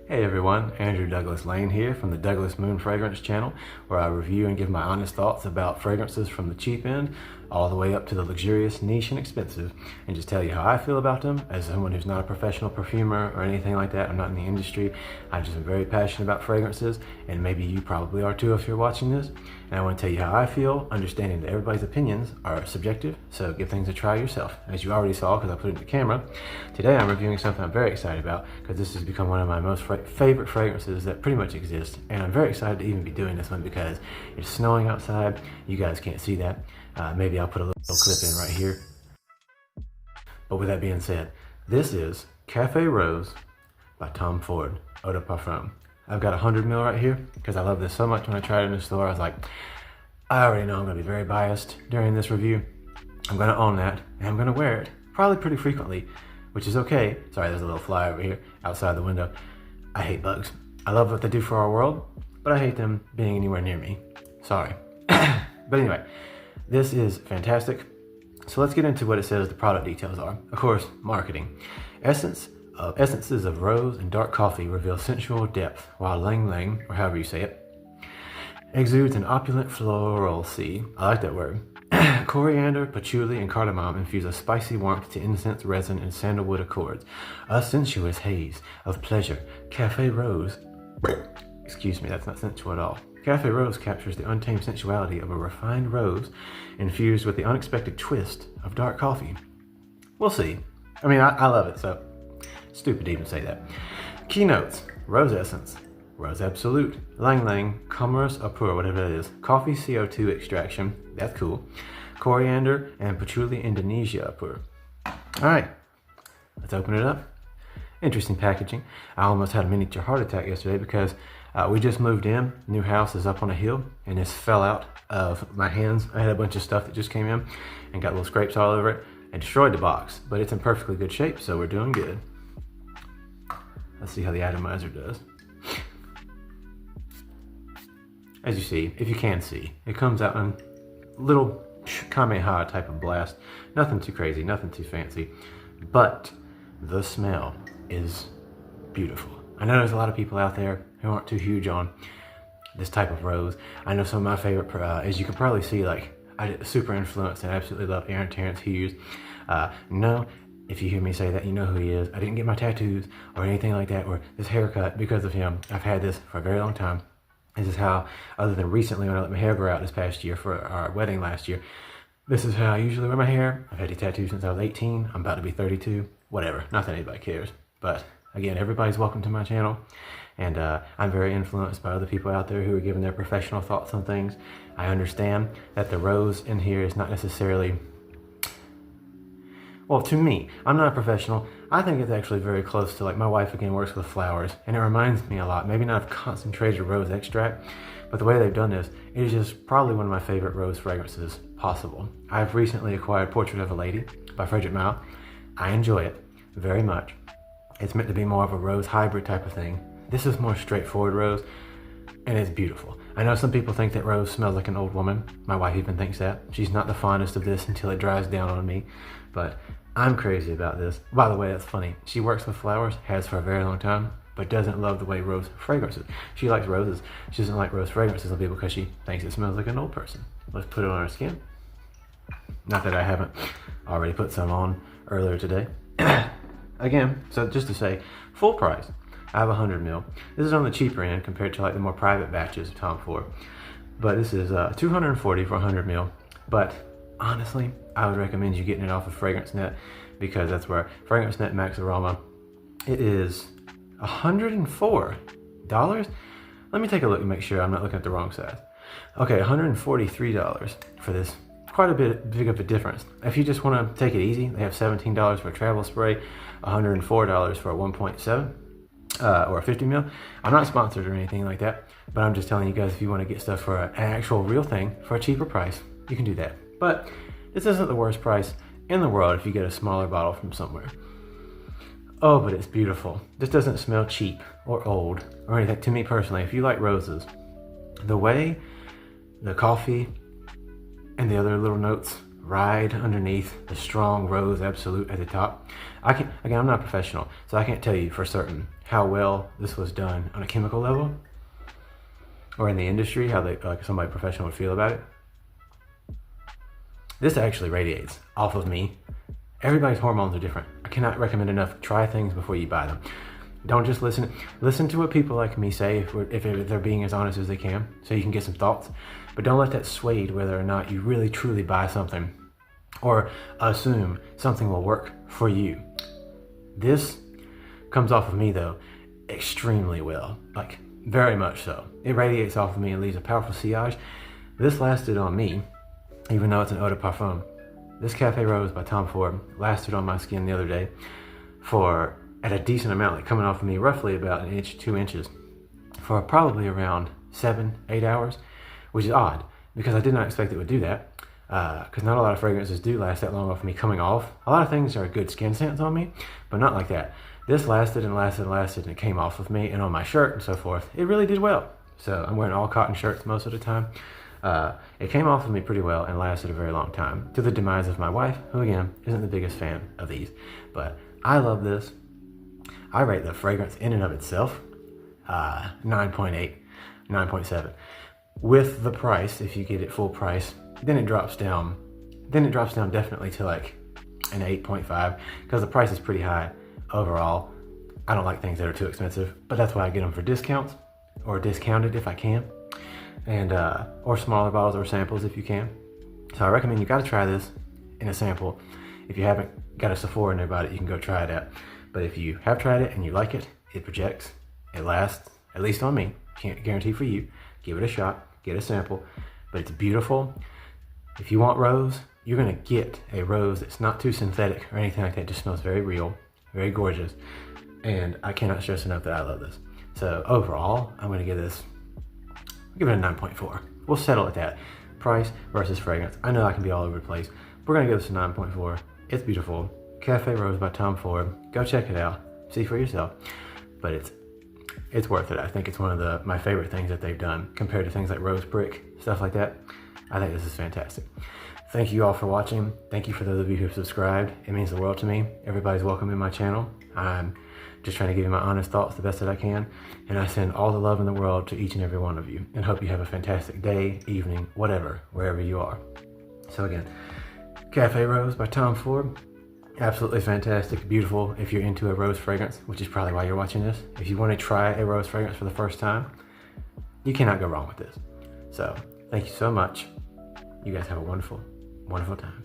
Hey everyone, Andrew Douglas Lane here from the Douglas Moon Fragrance channel, where I review and give my honest thoughts about fragrances from the cheap end all the way up to the luxurious, niche, and expensive, and just tell you how I feel about them as someone who's not a professional perfumer or anything like that. I'm not in the industry. I just am very passionate about fragrances, and maybe you probably are too if you're watching this. And I want to tell you how I feel, understanding that everybody's opinions are subjective, so give things a try yourself. As you already saw, because I put it in the camera, today I'm reviewing something I'm very excited about, because this has become one of my most favorite fragrances that pretty much exist, and I'm very excited to even be doing this one because it's snowing outside. You guys can't see that. Maybe I'll put a little clip in right here. But with that being said, this is Café Rose by Tom Ford Eau de Parfum. I've got 100 ml right here because I love this so much. When I tried it in the store, I was like, I already know I'm going to be very biased during this review. I'm going to own that, and I'm going to wear it probably pretty frequently, which is okay. Sorry, there's a little fly over here outside the window. I hate bugs. I love what they do for our world, but I hate them being anywhere near me. Sorry. But anyway, this is fantastic. So let's get into what it says the product details are. Of course, marketing. Essences of rose and dark coffee reveal sensual depth, while Lang Lang, or however you say it, exudes an opulent floralcy. I like that word. Coriander, patchouli, and cardamom infuse a spicy warmth to incense, resin, and sandalwood accords. A sensuous haze of pleasure. Café Rose, excuse me, that's not sensual at all. Café Rose captures the untamed sensuality of a refined rose infused with the unexpected twist of dark coffee. We'll see. I mean, I love it, so stupid to even say that. Keynotes: rose essence, rose absolute, Lang Lang, commerce au pour, whatever it is, coffee CO2 extraction, that's cool, coriander, and patchouli Indonesia au pour. All right, let's open it up. Interesting packaging. I almost had a miniature heart attack yesterday because we just moved in. New house is up on a hill, and this fell out of my hands. I had a bunch of stuff that just came in and got little scrapes all over it and destroyed the box, but it's in perfectly good shape, so we're doing good. Let's see how the atomizer does. As you see, if you can see, it comes out in little Kamehameha type of blast. Nothing too crazy, nothing too fancy, but the smell is beautiful. I know there's a lot of people out there who aren't too huge on this type of rose. I know some of my favorite, as you can probably see, like I super influenced and absolutely love Aaron Terrence Hughes. No, if you hear me say that, you know who he is. I didn't get my tattoos or anything like that or this haircut because of him. I've had this for a very long time. This is how, other than recently when I let my hair grow out this past year for our wedding last year, this is how I usually wear my hair. I've had these tattoos since I was 18. I'm about to be 32. Whatever. Not that anybody cares. But again, everybody's welcome to my channel. And I'm very influenced by other people out there who are giving their professional thoughts on things. I understand that the rose in here is not necessarily, well, to me, I'm not a professional. I think it's actually very close to, like, my wife again works with flowers, and it reminds me a lot, maybe not of concentrated rose extract, but the way they've done this, it is just probably one of my favorite rose fragrances possible. I've recently acquired Portrait of a Lady by Frederick Malle. I enjoy it very much. It's meant to be more of a rose hybrid type of thing. This is more straightforward rose, and it's beautiful. I know some people think that rose smells like an old woman. My wife even thinks that. She's not the fondest of this until it dries down on me, but I'm crazy about this. By the way, that's funny. She works with flowers, has for a very long time, but doesn't love the way rose fragrances. She likes roses. She doesn't like rose fragrances on people because she thinks it smells like an old person. Let's put it on our skin. Not that I haven't already put some on earlier today. Again, so just to say, full price. I have 100 ml. This is on the cheaper end compared to like the more private batches of Tom Ford. But this is $240 for 100 ml. But honestly, I would recommend you getting it off of FragranceNet because that's where FragranceNet Max Aroma. It is $104. Let me take a look and make sure I'm not looking at the wrong size. Okay, $143 for this. Quite a bit big of a difference. If you just want to take it easy, they have $17 for a travel spray, $104 for a 1.7 or a 50 ml. I'm not sponsored or anything like that, but I'm just telling you guys if you want to get stuff for an actual real thing for a cheaper price, you can do that. But this isn't the worst price in the world if you get a smaller bottle from somewhere. Oh, but it's beautiful. This doesn't smell cheap or old or anything to me personally. If you like roses, the way the coffee and the other little notes ride underneath the strong rose absolute at the top. Again, I'm not a professional, so I can't tell you for certain how well this was done on a chemical level or in the industry, how like somebody professional would feel about it. This actually radiates off of me. Everybody's hormones are different. I cannot recommend enough. Try things before you buy them. Don't just listen to what people like me say if they're being as honest as they can, so you can get some thoughts. But don't let that sway whether or not you really truly buy something or assume something will work for you. This comes off of me though extremely well, like very much so. It radiates off of me and leaves a powerful sillage. This lasted on me, even though it's an eau de parfum. This Café Rose by Tom Ford lasted on my skin the other day at a decent amount, like coming off of me roughly about 1 inch, 2 inches, for probably around 7-8 hours, which is odd because I did not expect it would do that. Because not a lot of fragrances do last that long off of me coming off. A lot of things are good skin scents on me, but not like that. This lasted and lasted and lasted, and it came off of me and on my shirt and so forth. It really did well. So I'm wearing all cotton shirts most of the time. It came off of me pretty well and lasted a very long time, to the demise of my wife, who again isn't the biggest fan of these. But I love this. I rate the fragrance in and of itself 9.8, 9.7. With the price, if you get it full price, then it drops down. Then it drops down definitely to like an 8.5 because the price is pretty high overall. I don't like things that are too expensive, but that's why I get them for discounts or discounted if I can, and or smaller bottles or samples if you can. So I recommend you got to try this in a sample. If you haven't got a Sephora nearby, you can go try it out. But if you have tried it and you like it, it projects, it lasts, at least on me. Can't guarantee for you. Give it a shot, get a sample, but it's beautiful. If you want rose, you're gonna get a rose that's not too synthetic or anything like that. It just smells very real, very gorgeous. And I cannot stress enough that I love this. So overall, I'm gonna give it a 9.4. We'll settle at that. Price versus fragrance. I know I can be all over the place. We're gonna give this a 9.4. It's beautiful. Café Rose by Tom Ford. Go check it out. See for yourself. But it's worth it. I think it's one of my favorite things that they've done compared to things like Rose Brick, stuff like that. I think this is fantastic. Thank you all for watching. Thank you for those of you who have subscribed. It means the world to me. Everybody's welcome in my channel. I'm just trying to give you my honest thoughts the best that I can. And I send all the love in the world to each and every one of you and hope you have a fantastic day, evening, whatever, wherever you are. So again, Café Rose by Tom Ford. Absolutely fantastic, beautiful if you're into a rose fragrance, which is probably why you're watching this. If you want to try a rose fragrance for the first time, you cannot go wrong with this. So thank you so much. You guys have a wonderful, wonderful time.